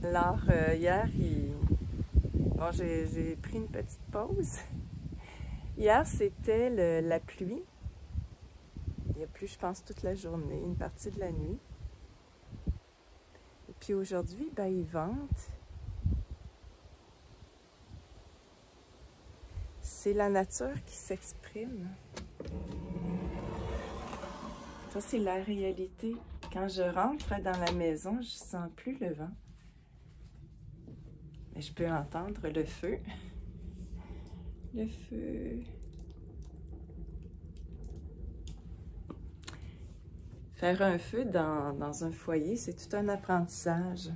Alors, hier, bon, j'ai pris une petite pause. Hier, c'était la pluie. Il a plu, je pense, toute la journée, une partie de la nuit. Et puis aujourd'hui, ben, il vente. C'est la nature qui s'exprime. Ça, c'est la réalité. Quand je rentre dans la maison, je sens plus le vent. Mais je peux entendre le feu. Le feu. Faire un feu dans un foyer, c'est tout un apprentissage.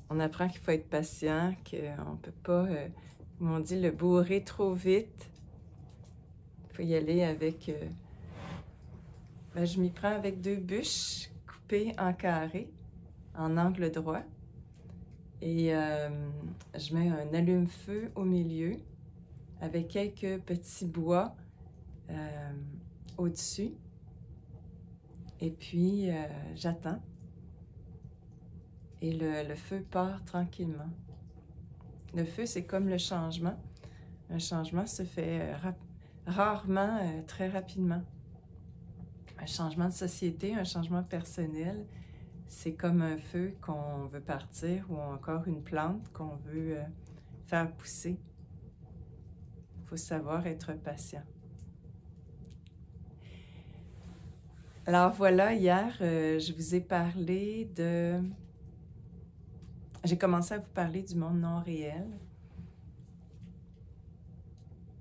On apprend qu'il faut être patient, qu'on ne peut pas, comme on dit, le bourrer trop vite. Il faut y aller avec... ben, je m'y prends avec 2 bûches coupées en carré, en angle droit. Et je mets un allume-feu au milieu avec quelques petits bois au-dessus. Et puis, j'attends. Et le feu part tranquillement. Le feu, c'est comme le changement. Un changement se fait rarement, très rapidement. Un changement de société, un changement personnel, c'est comme un feu qu'on veut partir ou encore une plante qu'on veut faire pousser. Il faut savoir être patient. Alors voilà, hier, je vous ai parlé de... J'ai commencé à vous parler du monde non réel.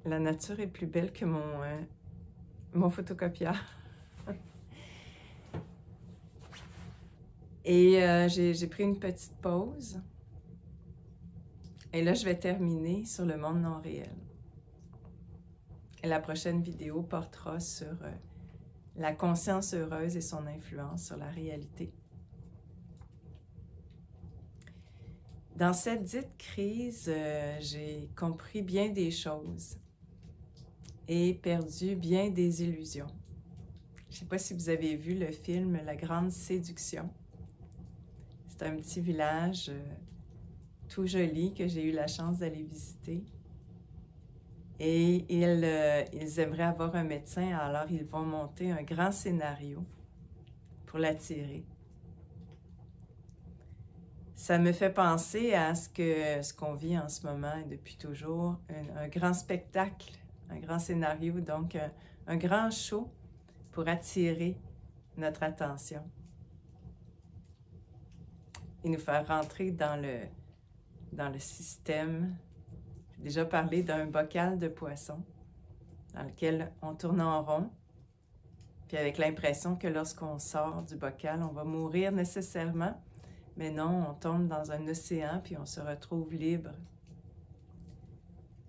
La nature est plus belle que mon photocopieur. Et j'ai pris une petite pause. Et là, je vais terminer sur le monde non réel. Et la prochaine vidéo portera sur la conscience heureuse et son influence sur la réalité. Dans cette dite crise, j'ai compris bien des choses et perdu bien des illusions. Je ne sais pas si vous avez vu le film La Grande Séduction. C'est un petit village tout joli que j'ai eu la chance d'aller visiter. Et ils aimeraient avoir un médecin, alors ils vont monter un grand scénario pour l'attirer. Ça me fait penser à ce qu'on vit en ce moment et depuis toujours, un grand spectacle, un grand scénario, donc un grand show pour attirer notre attention et nous faire rentrer dans le système. J'ai déjà parlé d'un bocal de poisson dans lequel on tourne en rond, puis avec l'impression que lorsqu'on sort du bocal, on va mourir nécessairement. Mais non, on tombe dans un océan, puis on se retrouve libre.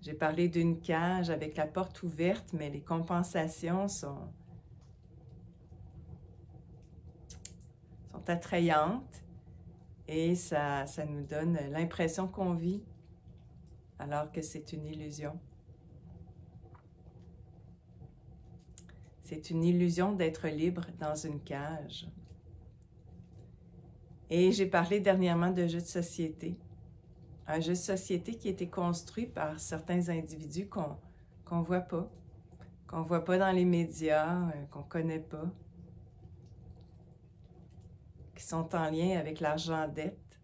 J'ai parlé d'une cage avec la porte ouverte, mais les compensations sont attrayantes et ça nous donne l'impression qu'on vit, alors que c'est une illusion. C'est une illusion d'être libre dans une cage. Et j'ai parlé dernièrement de jeu de société. Un jeu de société qui a été construit par certains individus qu'on ne voit pas dans les médias, qu'on ne connaît pas, qui sont en lien avec l'argent dette,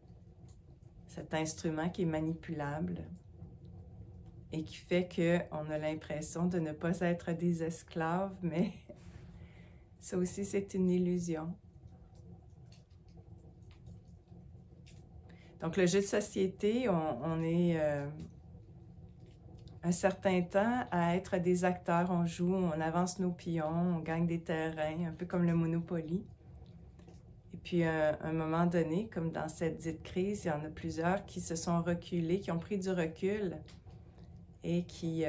cet instrument qui est manipulable et qui fait qu'on a l'impression de ne pas être des esclaves, mais ça aussi c'est une illusion. Donc, le jeu de société, on est un certain temps à être des acteurs. On joue, on avance nos pions, on gagne des terrains, un peu comme le Monopoly. Et puis, à un moment donné, comme dans cette dite crise, il y en a plusieurs qui se sont reculés, qui ont pris du recul et qui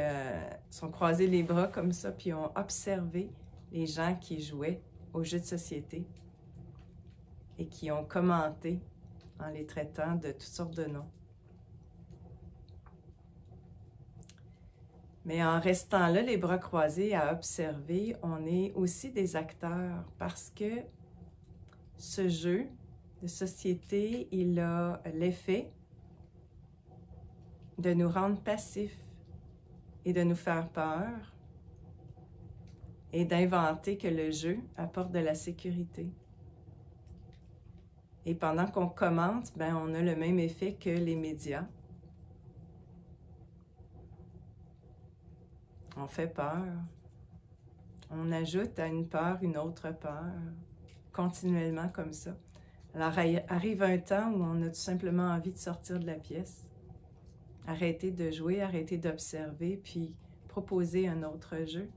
sont croisés les bras comme ça, puis ont observé les gens qui jouaient au jeu de société et qui ont commenté en les traitant de toutes sortes de noms. Mais en restant là, les bras croisés à observer, on est aussi des acteurs parce que ce jeu de société, il a l'effet de nous rendre passifs et de nous faire peur et d'inventer que le jeu apporte de la sécurité. Et pendant qu'on commente, ben, on a le même effet que les médias. On fait peur. On ajoute à une peur une autre peur, continuellement comme ça. Alors arrive un temps où on a tout simplement envie de sortir de la pièce, arrêter de jouer, arrêter d'observer, puis proposer un autre jeu.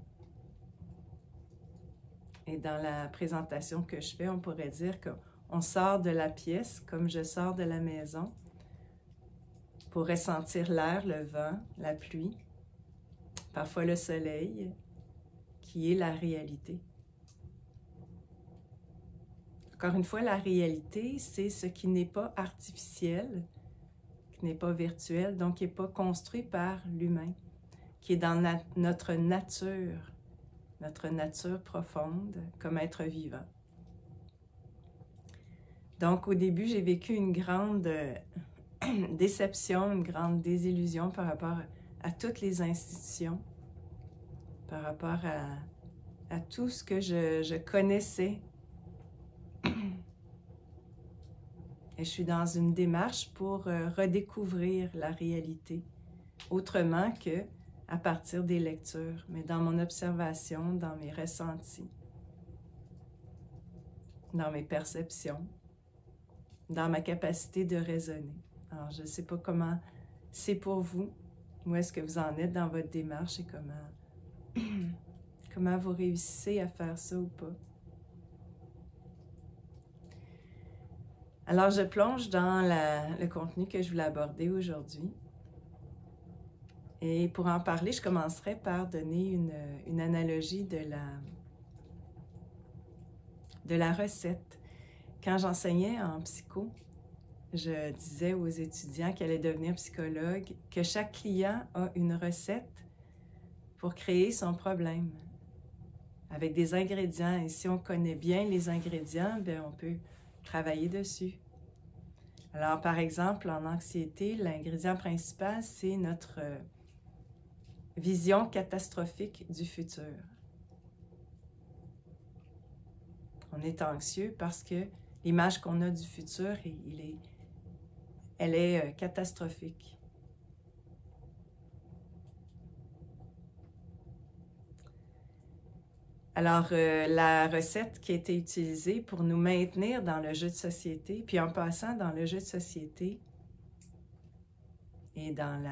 Et dans la présentation que je fais, on pourrait dire qu'on sort de la pièce comme je sors de la maison pour ressentir l'air, le vent, la pluie, parfois le soleil, qui est la réalité. Encore une fois, la réalité, c'est ce qui n'est pas artificiel, qui n'est pas virtuel, donc qui n'est pas construit par l'humain, qui est dans notre nature profonde comme être vivant. Donc, au début, j'ai vécu une grande déception, une grande désillusion par rapport à toutes les institutions, par rapport à tout ce que je connaissais. Et je suis dans une démarche pour redécouvrir la réalité, autrement que à partir des lectures, mais dans mon observation, dans mes ressentis, dans mes perceptions, dans ma capacité de raisonner. Alors, je ne sais pas comment c'est pour vous, où est-ce que vous en êtes dans votre démarche et comment vous réussissez à faire ça ou pas. Alors, je plonge dans le contenu que je voulais aborder aujourd'hui. Et pour en parler, je commencerai par donner une analogie de la recette. Quand j'enseignais en psycho, je disais aux étudiants qui allaient devenir psychologues que chaque client a une recette pour créer son problème, avec des ingrédients. Et si on connaît bien les ingrédients, bien, on peut travailler dessus. Alors, par exemple, en anxiété, l'ingrédient principal, c'est notre vision catastrophique du futur. On est anxieux parce que l'image qu'on a du futur, elle est catastrophique. Alors, la recette qui a été utilisée pour nous maintenir dans le jeu de société, puis en passant dans le jeu de société et dans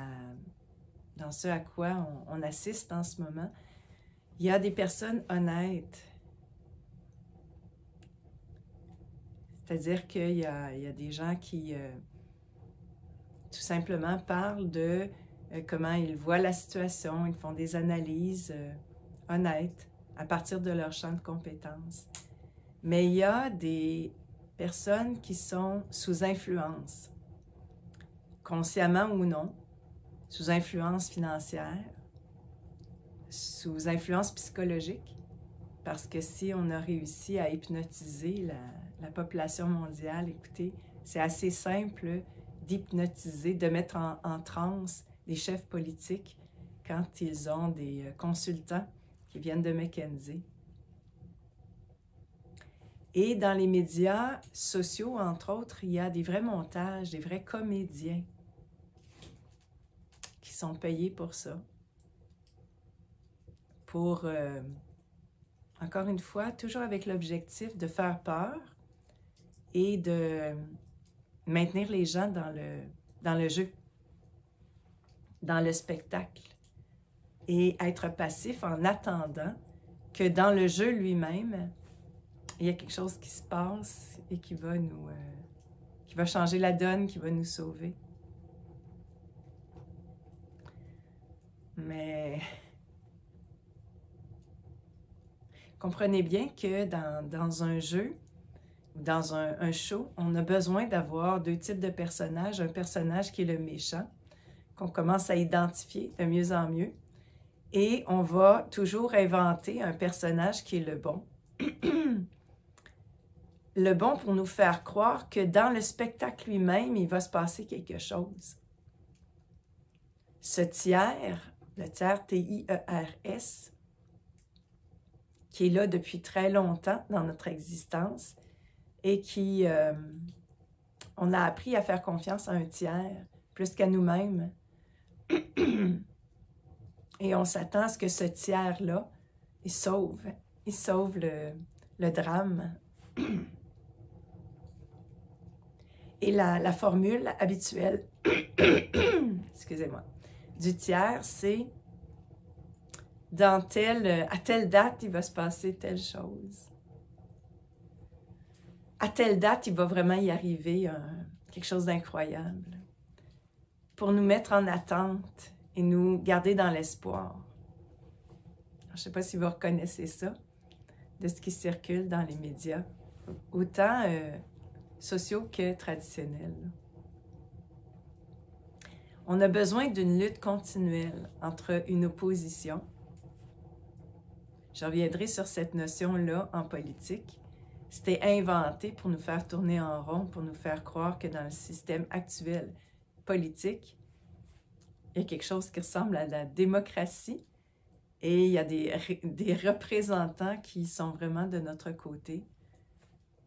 ce à quoi on assiste en ce moment, il y a des personnes honnêtes. C'est-à-dire qu'il y a des gens qui tout simplement parlent de comment ils voient la situation, ils font des analyses honnêtes à partir de leur champ de compétences. Mais il y a des personnes qui sont sous influence, consciemment ou non, sous influence financière, sous influence psychologique, parce que si on a réussi à hypnotiser la population mondiale, écoutez, c'est assez simple d'hypnotiser, de mettre en transe des chefs politiques quand ils ont des consultants qui viennent de McKinsey. Et dans les médias sociaux, entre autres, il y a des vrais montages, des vrais comédiens qui sont payés pour ça. Pour, encore une fois, toujours avec l'objectif de faire peur et de maintenir les gens dans le jeu, dans le spectacle. Et être passif en attendant que dans le jeu lui-même, il y a quelque chose qui se passe et qui va qui va changer la donne, qui va nous sauver. Mais comprenez bien que dans un jeu, dans un show, on a besoin d'avoir deux types de personnages. Un personnage qui est le méchant, qu'on commence à identifier de mieux en mieux, et on va toujours inventer un personnage qui est le bon. le bon pour nous faire croire que dans le spectacle lui-même, il va se passer quelque chose. Ce tiers, le tiers T-I-E-R-S, qui est là depuis très longtemps dans notre existence et qui, on a appris à faire confiance à un tiers plus qu'à nous-mêmes. Et on s'attend à ce que ce tiers-là, il sauve le drame. Et la formule habituelle, excusez-moi, du tiers, c'est à telle date, il va se passer telle chose. À telle date, il va vraiment y arriver quelque chose d'incroyable. Pour nous mettre en attente et nous garder dans l'espoir. Je ne sais pas si vous reconnaissez ça, de ce qui circule dans les médias, autant sociaux que traditionnels. On a besoin d'une lutte continuelle entre une opposition. Je reviendrai sur cette notion-là en politique. C'était inventé pour nous faire tourner en rond, pour nous faire croire que dans le système actuel politique, il y a quelque chose qui ressemble à la démocratie et il y a des représentants qui sont vraiment de notre côté,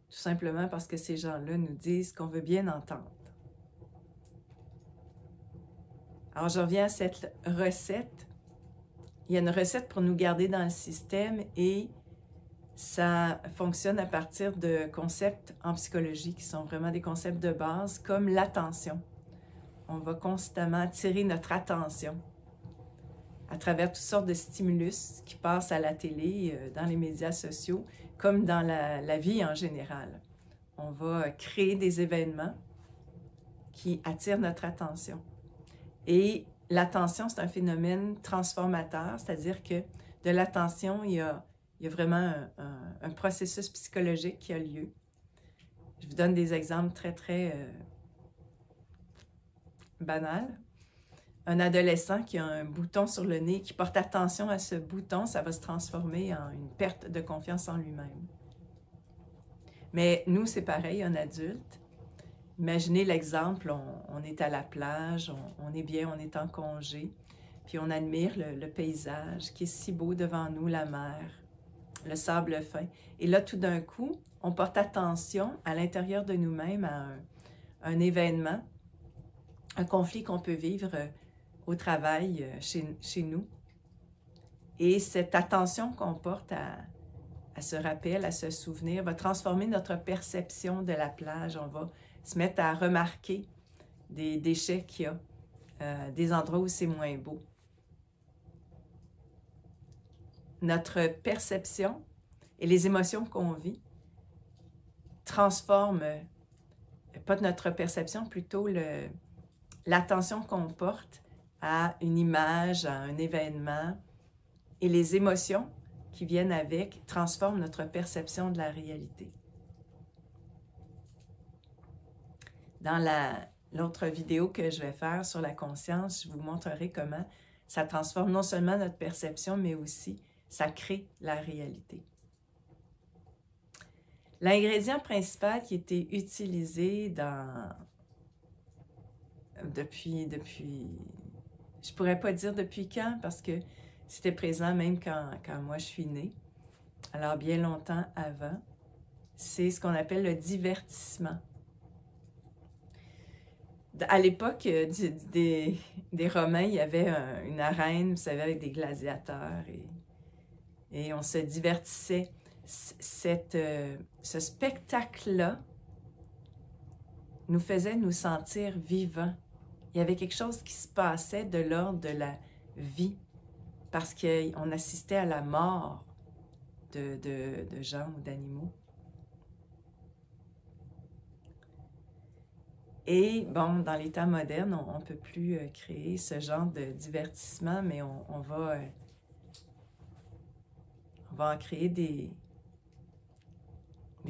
tout simplement parce que ces gens-là nous disent qu'on veut bien entendre. Alors, je reviens à cette recette. Il y a une recette pour nous garder dans le système et ça fonctionne à partir de concepts en psychologie qui sont vraiment des concepts de base comme l'attention. On va constamment attirer notre attention à travers toutes sortes de stimulus qui passent à la télé, dans les médias sociaux, comme dans la vie en général. On va créer des événements qui attirent notre attention. Et l'attention, c'est un phénomène transformateur, c'est-à-dire que de l'attention, il y a vraiment un processus psychologique qui a lieu. Je vous donne des exemples très, très banals. Un adolescent qui a un bouton sur le nez, qui porte attention à ce bouton, ça va se transformer en une perte de confiance en lui-même. Mais nous, c'est pareil, un adulte. Imaginez l'exemple, on est à la plage, on est bien, on est en congé, puis on admire le paysage qui est si beau devant nous, la mer, le sable fin. Et là, tout d'un coup, on porte attention à l'intérieur de nous-mêmes à un événement, un conflit qu'on peut vivre au travail, chez nous. Et cette attention qu'on porte à ce rappel, à ce souvenir, va transformer notre perception de la plage. On va se mettre à remarquer des déchets qu'il y a, des endroits où c'est moins beau. Notre perception et les émotions qu'on vit transforment, pas notre perception, plutôt l'attention qu'on porte à une image, à un événement, et les émotions qui viennent avec transforment notre perception de la réalité. Dans l'autre vidéo que je vais faire sur la conscience, je vous montrerai comment ça transforme non seulement notre perception, mais aussi ça crée la réalité. L'ingrédient principal qui était utilisé depuis, je pourrais pas dire depuis quand, parce que c'était présent même quand moi je suis née, alors bien longtemps avant, c'est ce qu'on appelle le divertissement. À l'époque des Romains, il y avait une arène, vous savez, avec des gladiateurs et on se divertissait. Ce spectacle-là nous faisait nous sentir vivants. Il y avait quelque chose qui se passait de l'ordre de la vie parce qu'on assistait à la mort de gens ou d'animaux. Et bon, dans les temps modernes, on ne peut plus créer ce genre de divertissement, mais on va en créer des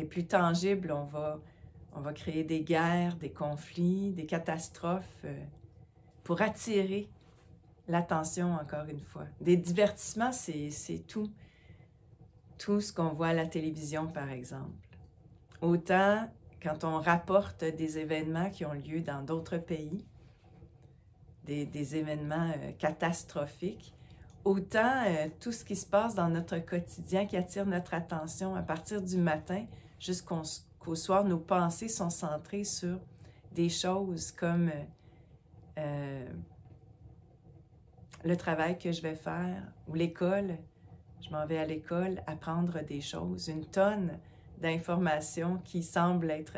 plus tangibles. On va créer des guerres, des conflits, des catastrophes pour attirer l'attention, encore une fois. Des divertissements, c'est tout ce qu'on voit à la télévision, par exemple, autant quand on rapporte des événements qui ont lieu dans d'autres pays, des événements catastrophiques, autant tout ce qui se passe dans notre quotidien qui attire notre attention à partir du matin jusqu'au soir, nos pensées sont centrées sur des choses comme le travail que je vais faire ou l'école. Je m'en vais à l'école apprendre des choses, une tonne d'informations qui semblent être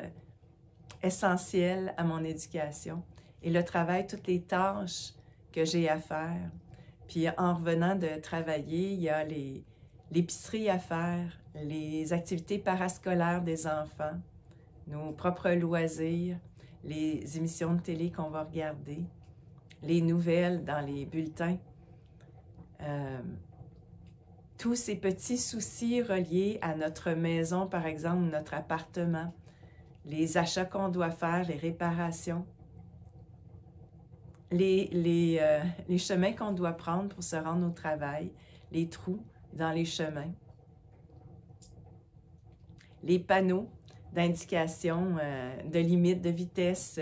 essentielles à mon éducation. Et le travail, toutes les tâches que j'ai à faire. Puis en revenant de travailler, il y a l'épicerie à faire, les activités parascolaires des enfants, nos propres loisirs, les émissions de télé qu'on va regarder, les nouvelles dans les bulletins. Tous ces petits soucis reliés à notre maison, par exemple, notre appartement, les achats qu'on doit faire, les réparations, les chemins qu'on doit prendre pour se rendre au travail, les trous dans les chemins, les panneaux d'indication de limite de vitesse,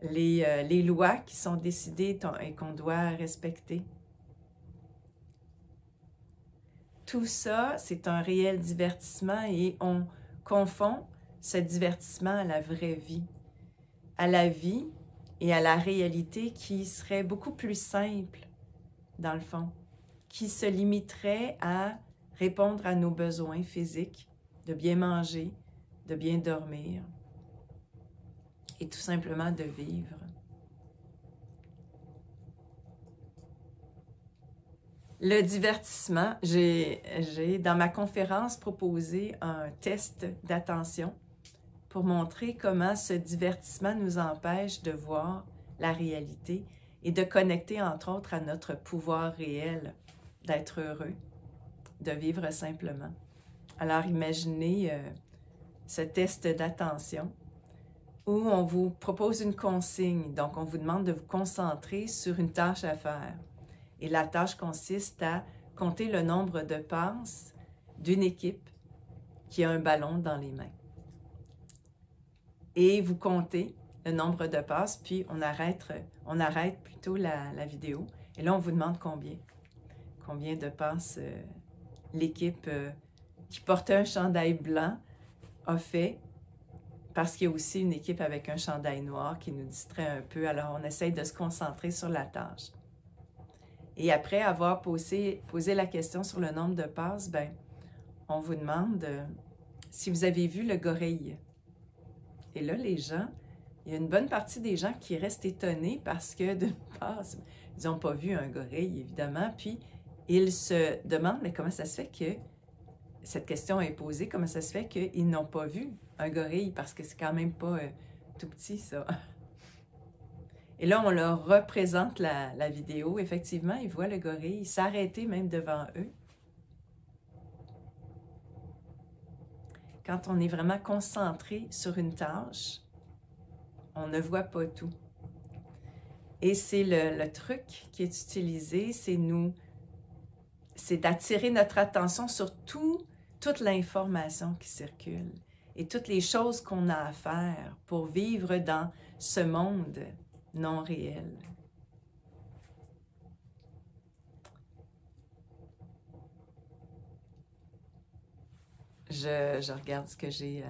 les lois qui sont décidées et qu'on doit respecter. Tout ça, c'est un réel divertissement et on confond ce divertissement à la vraie vie, à la vie et à la réalité qui serait beaucoup plus simple, dans le fond, qui se limiterait à répondre à nos besoins physiques, de bien manger, de bien dormir et tout simplement de vivre. Le divertissement, j'ai dans ma conférence proposé un test d'attention pour montrer comment ce divertissement nous empêche de voir la réalité et de connecter entre autres à notre pouvoir réel d'être heureux, de vivre simplement. Alors imaginez ce test d'attention où on vous propose une consigne, donc on vous demande de vous concentrer sur une tâche à faire. Et la tâche consiste à compter le nombre de passes d'une équipe qui a un ballon dans les mains. Et vous comptez le nombre de passes, puis on arrête plutôt la vidéo. Et là, on vous demande combien. Combien de passes l'équipe qui portait un chandail blanc a fait, parce qu'il y a aussi une équipe avec un chandail noir qui nous distrait un peu. Alors, on essaye de se concentrer sur la tâche. Et après avoir posé la question sur le nombre de passes, ben, on vous demande si vous avez vu le gorille. Et là, les gens, il y a une bonne partie des gens qui restent étonnés parce que d'une part, ils n'ont pas vu un gorille, évidemment, puis ils se demandent, mais comment ça se fait que cette question est posée, comment ça se fait qu'ils n'ont pas vu un gorille, parce que c'est quand même pas tout petit, ça. Et là, on leur représente la vidéo. Effectivement, ils voient le gorille s'arrêter même devant eux. Quand on est vraiment concentré sur une tâche, on ne voit pas tout. Et c'est le truc qui est utilisé, c'est d'attirer notre attention sur toute l'information qui circule et toutes les choses qu'on a à faire pour vivre dans ce monde non réel. Je regarde ce que j'ai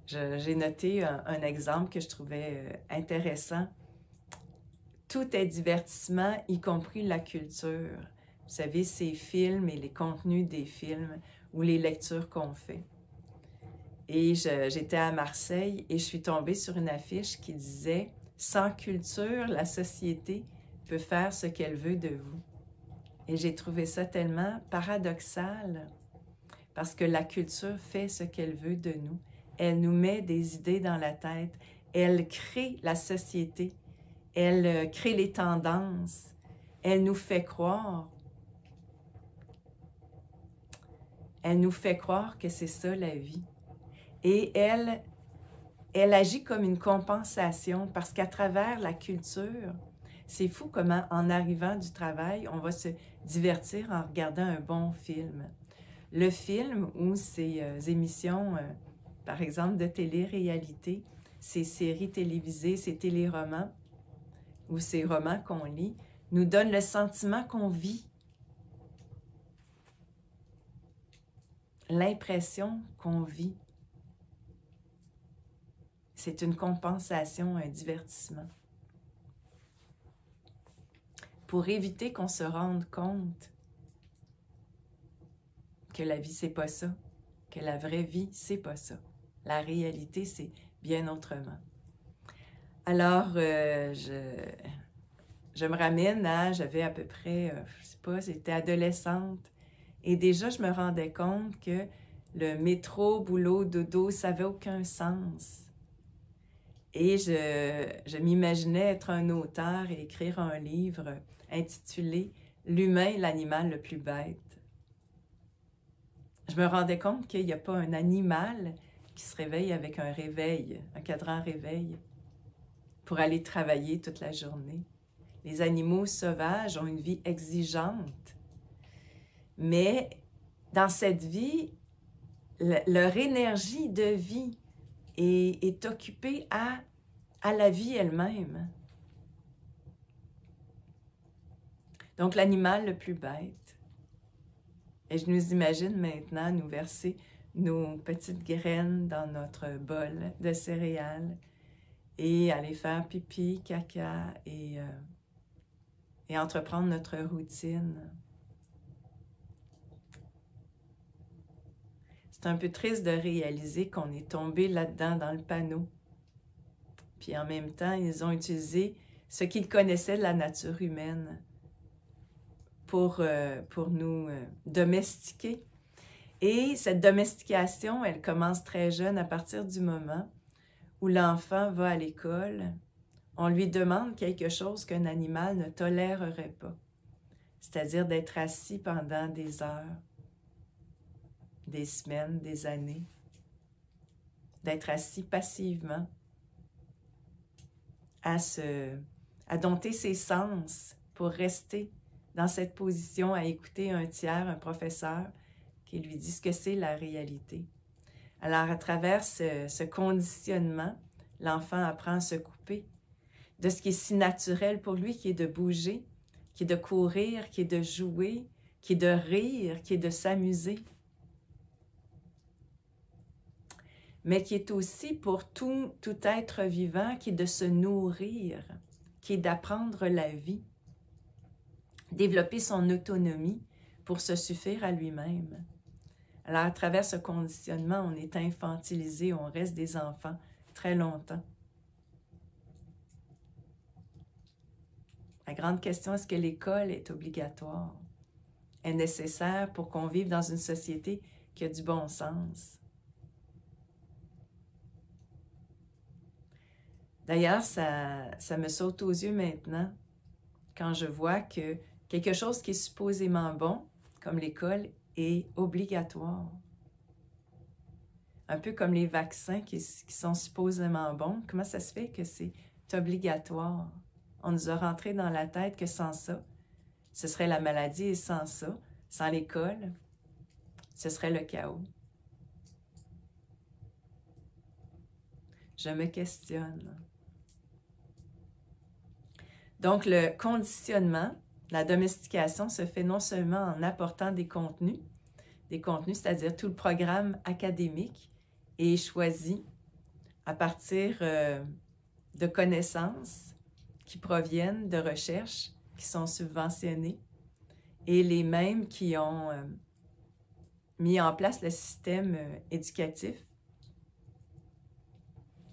j'ai noté un exemple que je trouvais intéressant. Tout est divertissement, y compris la culture. Vous savez, ces films et les contenus des films ou les lectures qu'on fait. Et j'étais à Marseille et je suis tombée sur une affiche qui disait « Sans culture, la société peut faire ce qu'elle veut de vous. » Et j'ai trouvé ça tellement paradoxal parce que la culture fait ce qu'elle veut de nous. Elle nous met des idées dans la tête. Elle crée la société. Elle crée les tendances. Elle nous fait croire. Elle nous fait croire que c'est ça la vie. Et elle agit comme une compensation parce qu'à travers la culture, c'est fou comment en arrivant du travail, on va se divertir en regardant un bon film. Le film ou ces émissions, par exemple, de télé-réalité, ces séries télévisées, ces téléromans ou ces romans qu'on lit, nous donnent le sentiment qu'on vit, l'impression qu'on vit. C'est une compensation, un divertissement. Pour éviter qu'on se rende compte que la vie, c'est pas ça, que la vraie vie, c'est pas ça. La réalité, c'est bien autrement. Alors, je me ramène à, j'avais à peu près, je sais pas, j'étais adolescente, et déjà, je me rendais compte que le métro, boulot, dodo, ça n'avait aucun sens. Et je m'imaginais être un auteur et écrire un livre intitulé « L'humain, l'animal le plus bête ». Je me rendais compte qu'il n'y a pas un animal qui se réveille avec un réveil, un cadran réveil, pour aller travailler toute la journée. Les animaux sauvages ont une vie exigeante, mais dans cette vie, leur énergie de vie est occupée à la vie elle-même. Donc, l'animal le plus bête. Et je nous imagine maintenant nous verser nos petites graines dans notre bol de céréales et aller faire pipi, caca et entreprendre notre routine. C'est un peu triste de réaliser qu'on est tombé là-dedans dans le panneau. Puis en même temps, ils ont utilisé ce qu'ils connaissaient de la nature humaine pour nous domestiquer. Et cette domestication, elle commence très jeune à partir du moment où l'enfant va à l'école. On lui demande quelque chose qu'un animal ne tolérerait pas, c'est-à-dire d'être assis pendant des heures, des semaines, des années, d'être assis passivement, à dompter ses sens pour rester dans cette position, à écouter un tiers, un professeur, qui lui dit ce que c'est la réalité. Alors, à travers ce conditionnement, l'enfant apprend à se couper de ce qui est si naturel pour lui, qui est de bouger, qui est de courir, qui est de jouer, qui est de rire, qui est de s'amuser. Mais qui est aussi pour tout être vivant, qui est de se nourrir, qui est d'apprendre la vie, développer son autonomie pour se suffire à lui-même. Alors, à travers ce conditionnement, on est infantilisé, on reste des enfants très longtemps. La grande question, est-ce que l'école est obligatoire, est nécessaire pour qu'on vive dans une société qui a du bon sens? D'ailleurs, ça me saute aux yeux maintenant quand je vois que quelque chose qui est supposément bon, comme l'école, est obligatoire. Un peu comme les vaccins qui sont supposément bons. Comment ça se fait que c'est obligatoire? On nous a rentré dans la tête que sans ça, ce serait la maladie, et sans ça, sans l'école, ce serait le chaos. Je me questionne. Donc, le conditionnement, la domestication se fait non seulement en apportant des contenus, c'est-à-dire tout le programme académique est choisi à partir de connaissances qui proviennent de recherches qui sont subventionnées et les mêmes qui ont mis en place le système éducatif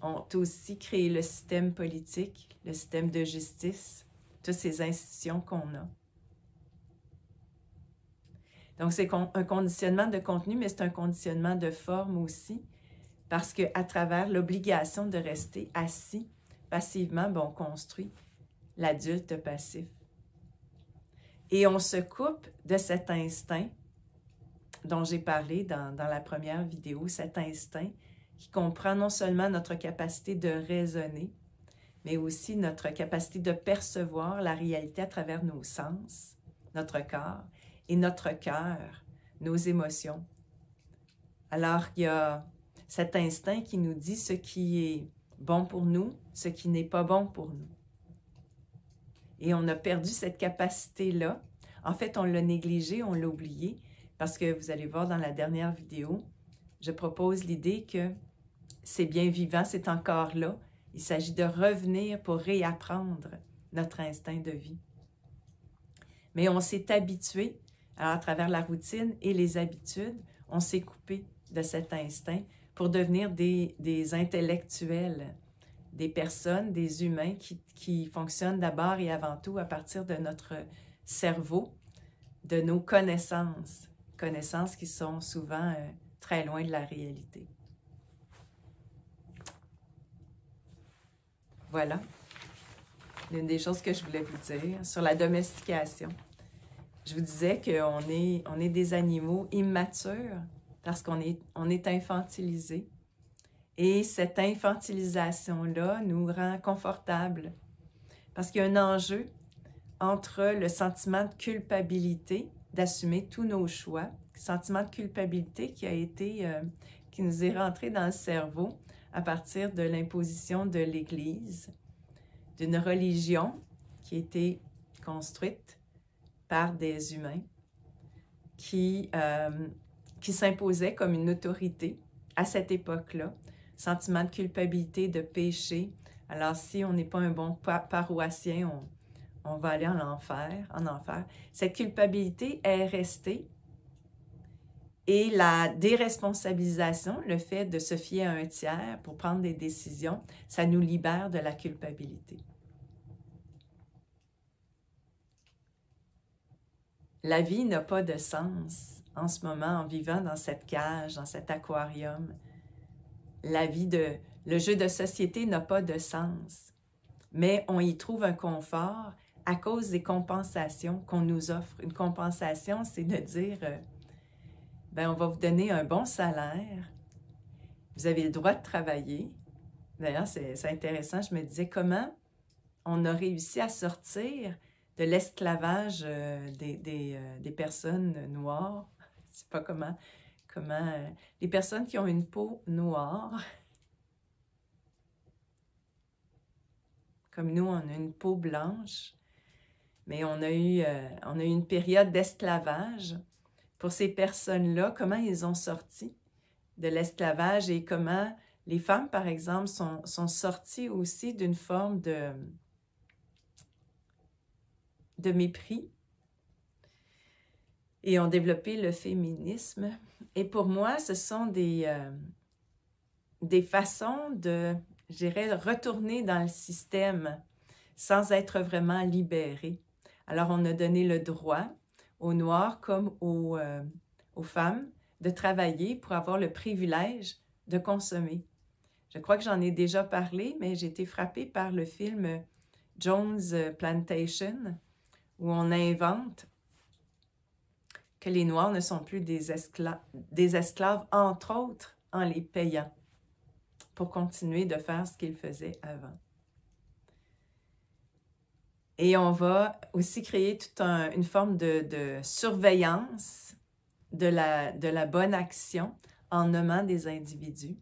ont aussi créé le système politique, le système de justice, toutes ces institutions qu'on a. Donc, c'est un conditionnement de contenu, mais c'est un conditionnement de forme aussi, parce qu'à travers l'obligation de rester assis passivement, on construit l'adulte passif. Et on se coupe de cet instinct dont j'ai parlé dans la première vidéo, cet instinct qui comprend non seulement notre capacité de raisonner, mais aussi notre capacité de percevoir la réalité à travers nos sens, notre corps, et notre cœur, nos émotions. Alors, il y a cet instinct qui nous dit ce qui est bon pour nous, ce qui n'est pas bon pour nous. Et on a perdu cette capacité-là. En fait, on l'a négligé, on l'a oublié, parce que vous allez voir dans la dernière vidéo, je propose l'idée que c'est bien vivant, c'est encore là. Il s'agit de revenir pour réapprendre notre instinct de vie. Mais on s'est habitué, alors à travers la routine et les habitudes, on s'est coupé de cet instinct pour devenir des intellectuels, des personnes, des humains qui fonctionnent d'abord et avant tout à partir de notre cerveau, de nos connaissances, connaissances qui sont souvent très loin de la réalité. Voilà, l'une des choses que je voulais vous dire sur la domestication. Je vous disais qu'on est des animaux immatures parce qu'on est infantilisés. Et cette infantilisation-là nous rend confortables parce qu'il y a un enjeu entre le sentiment de culpabilité, d'assumer tous nos choix, le sentiment de culpabilité qui nous est rentré dans le cerveau à partir de l'imposition de l'Église, d'une religion qui a été construite par des humains qui s'imposaient comme une autorité à cette époque-là. Sentiment de culpabilité, de péché. Alors, si on n'est pas un bon paroissien, on va aller en enfer. Cette culpabilité est restée et la déresponsabilisation, le fait de se fier à un tiers pour prendre des décisions, ça nous libère de la culpabilité. La vie n'a pas de sens en ce moment en vivant dans cette cage, dans cet aquarium. Le jeu de société n'a pas de sens, mais on y trouve un confort à cause des compensations qu'on nous offre. Une compensation, c'est de dire, on va vous donner un bon salaire, vous avez le droit de travailler. D'ailleurs, c'est intéressant, je me disais comment on a réussi à sortir de l'esclavage des personnes noires. Je ne sais pas comment les personnes qui ont une peau noire, comme nous, on a une peau blanche, mais on a eu une période d'esclavage. Pour ces personnes-là, comment ils ont sorti de l'esclavage et comment les femmes, par exemple, sont sorties aussi d'une forme de mépris et ont développé le féminisme. Et pour moi, ce sont des façons de, je dirais, retourner dans le système sans être vraiment libérés. Alors, on a donné le droit aux Noirs comme aux femmes de travailler pour avoir le privilège de consommer. Je crois que j'en ai déjà parlé, mais j'ai été frappée par le film Jones Plantation, où on invente que les Noirs ne sont plus des esclaves, entre autres, en les payant pour continuer de faire ce qu'ils faisaient avant. Et on va aussi créer toute une forme de surveillance de la bonne action en nommant des individus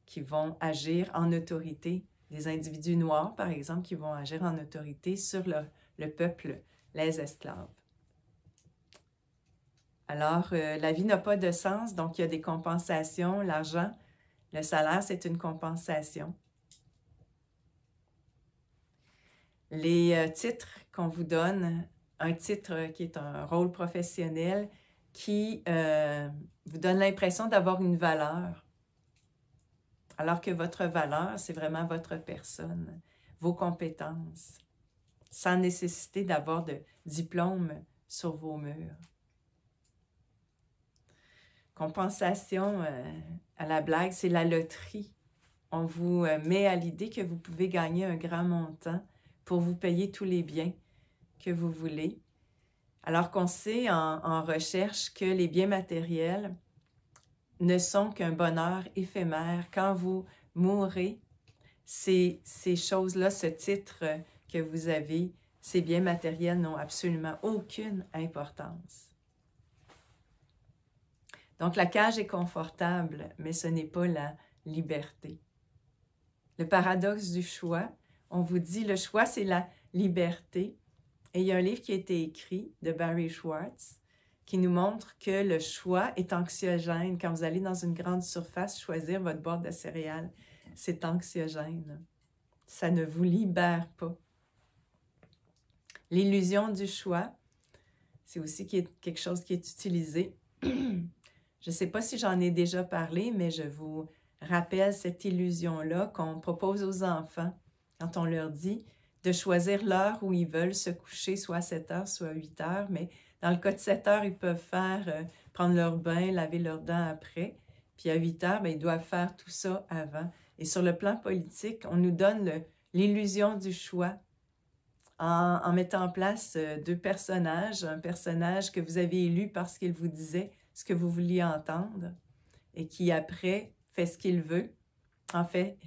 qui vont agir en autorité, des individus noirs, par exemple, qui vont agir en autorité sur le peuple, les esclaves. Alors, la vie n'a pas de sens, donc il y a des compensations. L'argent, le salaire, c'est une compensation. Les titres qu'on vous donne, un titre qui est un rôle professionnel qui vous donne l'impression d'avoir une valeur, alors que votre valeur, c'est vraiment votre personne, vos compétences, sans nécessité d'avoir de diplôme sur vos murs. Compensation à la blague, c'est la loterie. On vous met à l'idée que vous pouvez gagner un grand montant pour vous payer tous les biens que vous voulez. Alors qu'on sait en recherche que les biens matériels ne sont qu'un bonheur éphémère. Quand vous mourrez, ces choses-là, ce titre que vous avez, Ces biens matériels n'ont absolument aucune importance. Donc, la cage est confortable, mais ce n'est pas la liberté. Le paradoxe du choix, on vous dit, le choix, c'est la liberté. Et il y a un livre qui a été écrit de Barry Schwartz qui nous montre que le choix est anxiogène. Quand vous allez dans une grande surface choisir votre boîte de céréales, c'est anxiogène. Ça ne vous libère pas. L'illusion du choix, c'est aussi quelque chose qui est utilisé. Je ne sais pas si j'en ai déjà parlé, mais je vous rappelle cette illusion-là qu'on propose aux enfants quand on leur dit de choisir l'heure où ils veulent se coucher, soit à 7 heures, soit à 8 heures, mais dans le cas de 7 heures, ils peuvent prendre leur bain, laver leurs dents après, puis à 8 heures, bien, ils doivent faire tout ça avant. Et sur le plan politique, on nous donne l'illusion du choix en mettant en place deux personnages, un personnage que vous avez élu parce qu'il vous disait ce que vous vouliez entendre et qui après fait ce qu'il veut, en fait,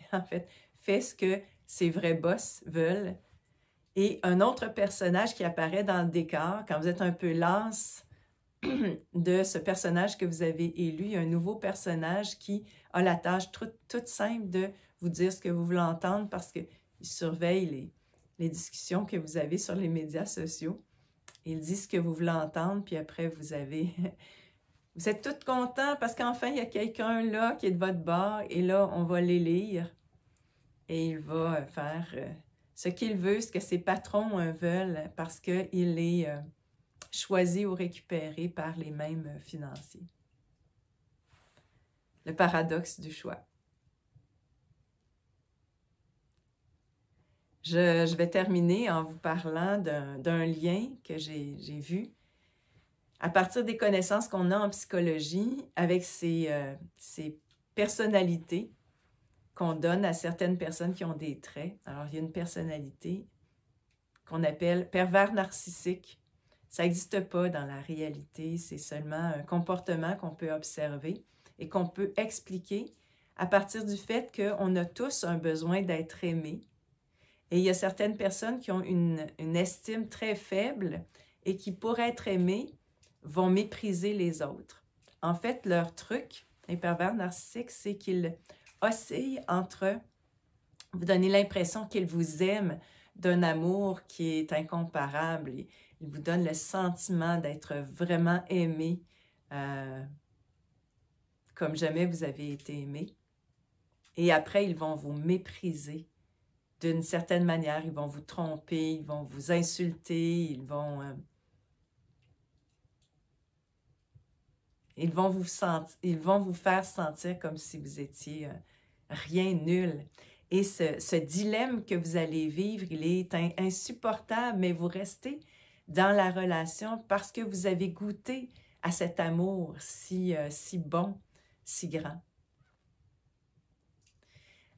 fait ce que ses vrais boss veulent. Et un autre personnage qui apparaît dans le décor, quand vous êtes un peu lasse de ce personnage que vous avez élu, il y a un nouveau personnage qui a la tâche toute simple de vous dire ce que vous voulez entendre parce qu'il surveille les discussions que vous avez sur les médias sociaux. Il dit ce que vous voulez entendre, puis après vous êtes tous contents parce qu'enfin il y a quelqu'un là qui est de votre bord et là on va les lire et il va faire ce qu'il veut, ce que ses patrons veulent parce qu'il est choisi ou récupéré par les mêmes financiers. Le paradoxe du choix. Je vais terminer en vous parlant d'un lien que j'ai vu à partir des connaissances qu'on a en psychologie avec ces personnalités qu'on donne à certaines personnes qui ont des traits. Alors, il y a une personnalité qu'on appelle pervers narcissique. Ça n'existe pas dans la réalité, c'est seulement un comportement qu'on peut observer et qu'on peut expliquer à partir du fait qu'on a tous un besoin d'être aimés. Et il y a certaines personnes qui ont une estime très faible et qui, pour être aimées, vont mépriser les autres. En fait, leur truc, les pervers narcissiques, c'est qu'ils oscillent entre vous donner l'impression qu'ils vous aiment d'un amour qui est incomparable. Ils vous donnent le sentiment d'être vraiment aimé comme jamais vous avez été aimé. Et après, ils vont vous mépriser d'une certaine manière. Ils vont vous tromper, ils vont vous insulter, ils vont vous faire sentir comme si vous étiez rien, nul. Et ce dilemme que vous allez vivre, il est insupportable, mais vous restez dans la relation parce que vous avez goûté à cet amour si bon, si grand.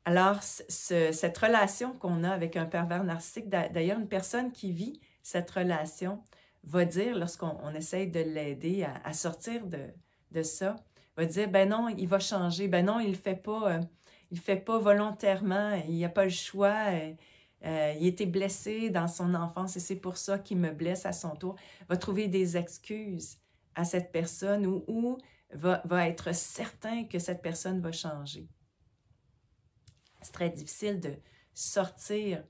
Alors, cette relation qu'on a avec un pervers narcissique, d'ailleurs, une personne qui vit cette relation va dire, lorsqu'on essaye de l'aider à sortir de ça, va dire, ben non, il va changer, ben non, il le fait pas volontairement, il n'a pas le choix, il était blessé dans son enfance et c'est pour ça qu'il me blesse à son tour. Va trouver des excuses à cette personne ou va être certain que cette personne va changer. C'est très difficile de sortir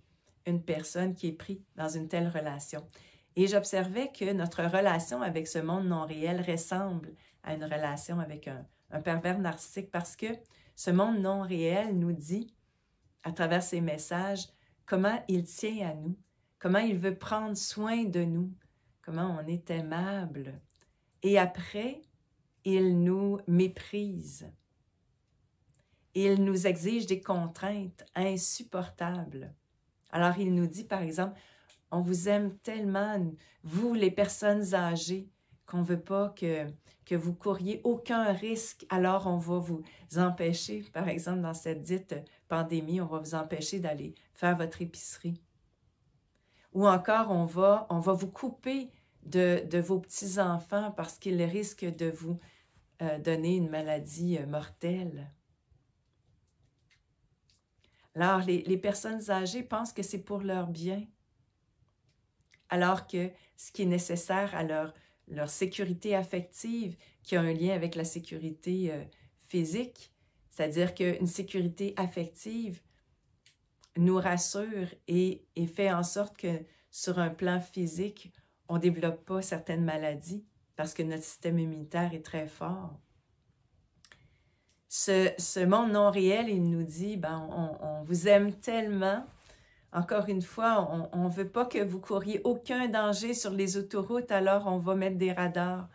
une personne qui est prise dans une telle relation. Et j'observais que notre relation avec ce monde non réel ressemble à une relation avec un pervers narcissique parce que ce monde non réel nous dit, à travers ses messages, comment il tient à nous, comment il veut prendre soin de nous, comment on est aimable. Et après, il nous méprise. Il nous exige des contraintes insupportables. Alors, il nous dit, par exemple, on vous aime tellement, vous, les personnes âgées, qu'on ne veut pas que vous couriez aucun risque. Alors, on va vous empêcher, par exemple, dans cette dite pandémie, on va vous empêcher d'aller faire votre épicerie. Ou encore, on va vous couper de vos petits-enfants parce qu'ils risquent de vous donner une maladie mortelle. Alors, les personnes âgées pensent que c'est pour leur bien. alors que ce qui est nécessaire à leur sécurité affective, qui a un lien avec la sécurité physique, c'est-à-dire qu'une sécurité affective nous rassure et fait en sorte que sur un plan physique, on ne développe pas certaines maladies parce que notre système immunitaire est très fort. Ce monde non réel, il nous dit, ben, on vous aime tellement. Encore une fois, on ne veut pas que vous couriez aucun danger sur les autoroutes, alors on va mettre des radars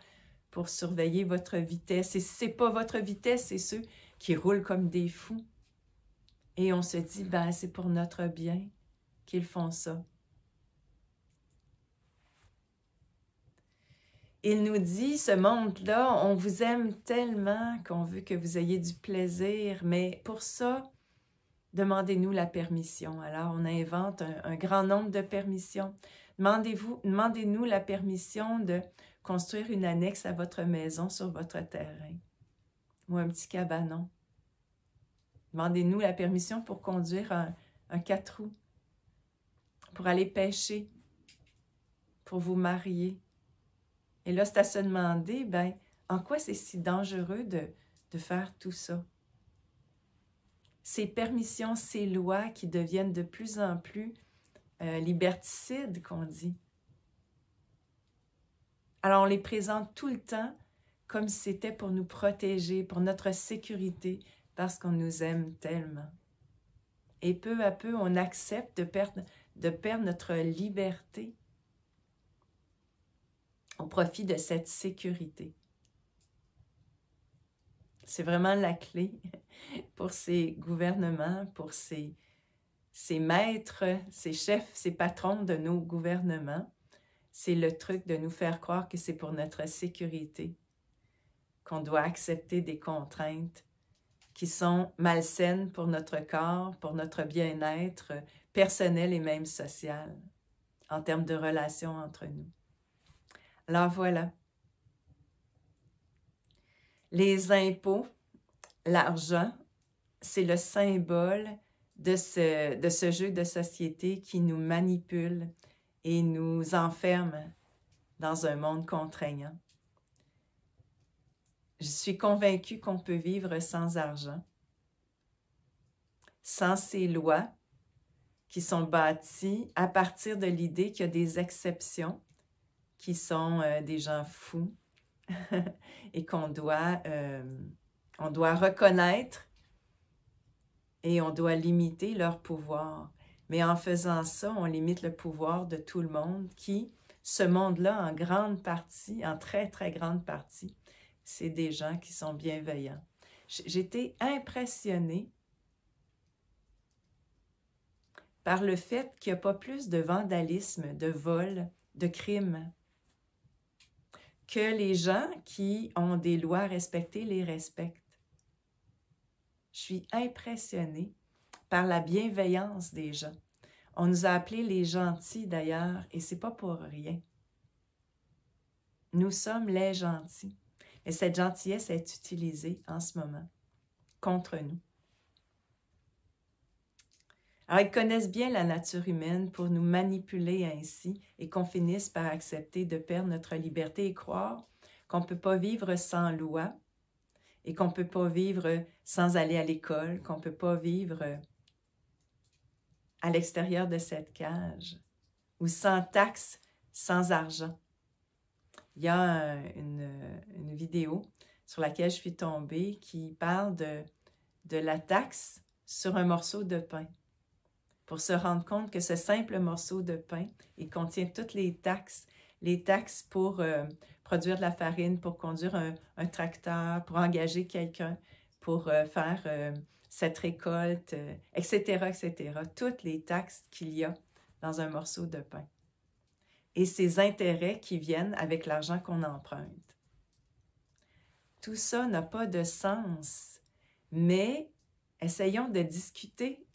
pour surveiller votre vitesse. Et si ce n'est pas votre vitesse, c'est ceux qui roulent comme des fous. Et on se dit, ben, c'est pour notre bien qu'ils font ça. Il nous dit, ce monde-là, on vous aime tellement qu'on veut que vous ayez du plaisir, mais pour ça, demandez-nous la permission. Alors, on invente un grand nombre de permissions. Demandez-nous la permission de construire une annexe à votre maison sur votre terrain ou un petit cabanon. Demandez-nous la permission pour conduire un 4 roues, pour aller pêcher, pour vous marier. Et là, c'est à se demander, ben, en quoi c'est si dangereux de faire tout ça? Ces permissions, ces lois qui deviennent de plus en plus liberticides, qu'on dit. Alors, on les présente tout le temps comme si c'était pour nous protéger, pour notre sécurité, parce qu'on nous aime tellement. Et peu à peu, on accepte de perdre notre liberté au profit de cette sécurité. C'est vraiment la clé pour ces gouvernements, pour ces maîtres, ces chefs, ces patrons de nos gouvernements. C'est le truc de nous faire croire que c'est pour notre sécurité, qu'on doit accepter des contraintes qui sont malsaines pour notre corps, pour notre bien-être personnel et même social, en termes de relations entre nous. Alors voilà. Les impôts, l'argent, c'est le symbole de ce jeu de société qui nous manipule et nous enferme dans un monde contraignant. Je suis convaincue qu'on peut vivre sans argent, sans ces lois qui sont bâties à partir de l'idée qu'il y a des exceptions qui sont des gens fous et qu'on doit reconnaître et on doit limiter leur pouvoir. Mais en faisant ça, on limite le pouvoir de tout le monde qui, ce monde-là, en grande partie, en très, très grande partie, c'est des gens qui sont bienveillants. J'étais impressionnée par le fait qu'il n'y a pas plus de vandalisme, de vol, de crimes, que les gens qui ont des lois à respecter les respectent. Je suis impressionnée par la bienveillance des gens. On nous a appelés les gentils d'ailleurs, et c'est pas pour rien. Nous sommes les gentils. Et cette gentillesse est utilisée en ce moment contre nous. Alors, ils connaissent bien la nature humaine pour nous manipuler ainsi et qu'on finisse par accepter de perdre notre liberté et croire qu'on ne peut pas vivre sans loi et qu'on ne peut pas vivre sans aller à l'école, qu'on ne peut pas vivre à l'extérieur de cette cage ou sans taxes, sans argent. Il y a une vidéo sur laquelle je suis tombée qui parle de la taxe sur un morceau de pain. Pour se rendre compte que ce simple morceau de pain, il contient toutes les taxes pour produire de la farine, pour conduire un tracteur, pour engager quelqu'un, pour faire cette récolte, etc., etc. Toutes les taxes qu'il y a dans un morceau de pain. Et ces intérêts qui viennent avec l'argent qu'on emprunte. Tout ça n'a pas de sens, mais essayons de discuter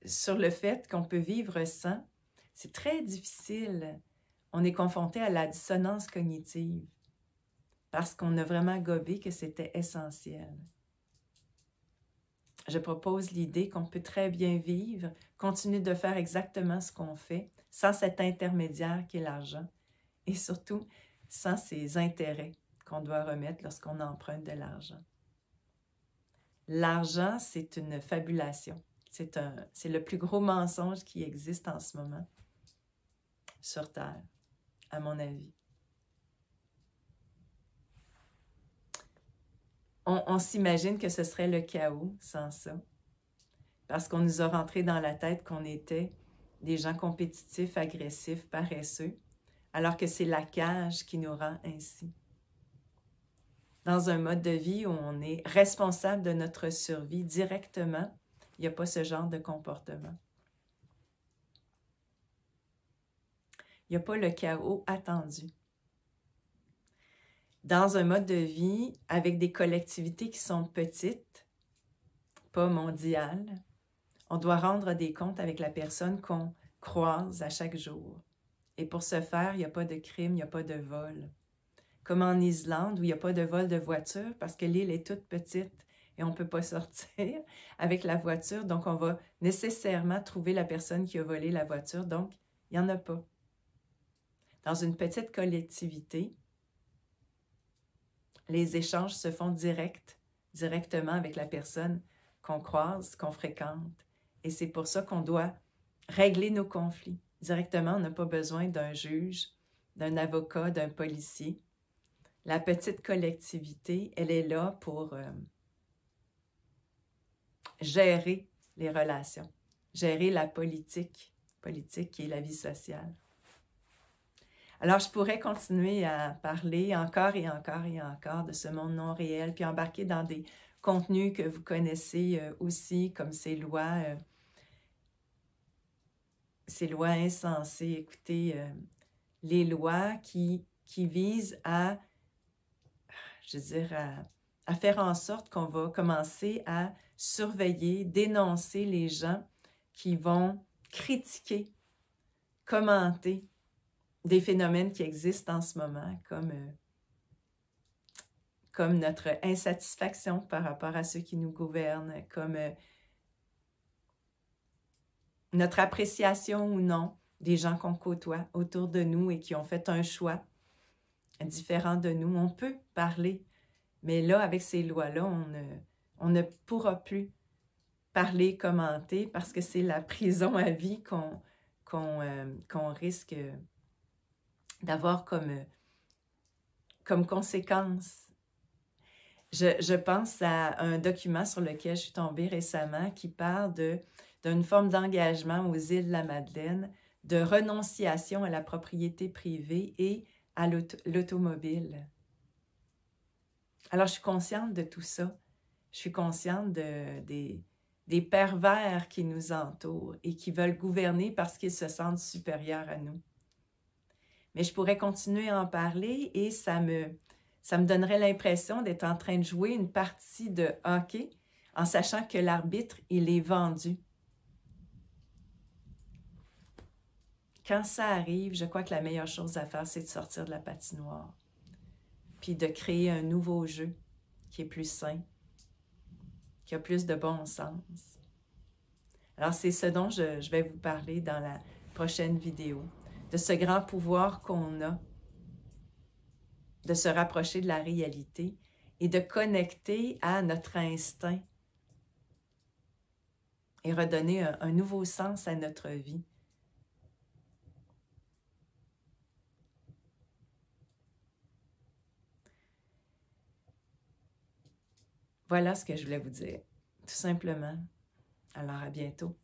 sur le fait qu'on peut vivre sans. C'est très difficile. On est confronté à la dissonance cognitive parce qu'on a vraiment gobé que c'était essentiel. je propose l'idée qu'on peut très bien vivre, continuer de faire exactement ce qu'on fait, sans cet intermédiaire qui est l'argent, et surtout sans ces intérêts qu'on doit remettre lorsqu'on emprunte de l'argent. L'argent, c'est une fabulation. C'est le plus gros mensonge qui existe en ce moment sur Terre, à mon avis. On s'imagine que ce serait le chaos sans ça, parce qu'on nous a rentré dans la tête qu'on était des gens compétitifs, agressifs, paresseux, alors que c'est la cage qui nous rend ainsi. Dans un mode de vie où on est responsable de notre survie directement, il n'y a pas ce genre de comportement. Il n'y a pas le chaos attendu. Dans un mode de vie avec des collectivités qui sont petites, pas mondiales, on doit rendre des comptes avec la personne qu'on croise à chaque jour. Et pour ce faire, il n'y a pas de crime, il n'y a pas de vol. Comme en Islande, où il n'y a pas de vol de voiture parce que l'île est toute petite et on ne peut pas sortir avec la voiture. Donc, on va nécessairement trouver la personne qui a volé la voiture. Donc, il n'y en a pas. Dans une petite collectivité, les échanges se font directement avec la personne qu'on croise, qu'on fréquente. Et c'est pour ça qu'on doit régler nos conflits. Directement, on n'a pas besoin d'un juge, d'un avocat, d'un policier. La petite collectivité, elle est là pour gérer les relations, gérer la politique qui est la vie sociale. Alors, je pourrais continuer à parler encore et encore et encore de ce monde non réel, puis embarquer dans des contenus que vous connaissez aussi, comme ces lois insensées. Écoutez, les lois qui visent à, je veux dire, à faire en sorte qu'on va commencer à surveiller, dénoncer les gens qui vont critiquer, commenter des phénomènes qui existent en ce moment, comme notre insatisfaction par rapport à ceux qui nous gouvernent, comme notre appréciation ou non des gens qu'on côtoie autour de nous et qui ont fait un choix différent de nous. On peut parler, mais là, avec ces lois-là, on ne pourra plus parler, commenter, parce que c'est la prison à vie qu'on risque d'avoir comme conséquence. Je pense à un document sur lequel je suis tombée récemment qui parle d'une forme d'engagement aux îles de la Madeleine, de renonciation à la propriété privée et à l'automobile. Alors, je suis consciente de tout ça. Je suis consciente des pervers qui nous entourent et qui veulent gouverner parce qu'ils se sentent supérieurs à nous. Mais je pourrais continuer à en parler et ça me donnerait l'impression d'être en train de jouer une partie de hockey en sachant que l'arbitre, il est vendu. Quand ça arrive, je crois que la meilleure chose à faire, c'est de sortir de la patinoire, puis de créer un nouveau jeu qui est plus sain, qui a plus de bon sens. Alors, c'est ce dont je vais vous parler dans la prochaine vidéo, de ce grand pouvoir qu'on a de se rapprocher de la réalité et de connecter à notre instinct et redonner un nouveau sens à notre vie. Voilà ce que je voulais vous dire, tout simplement. Alors, à bientôt.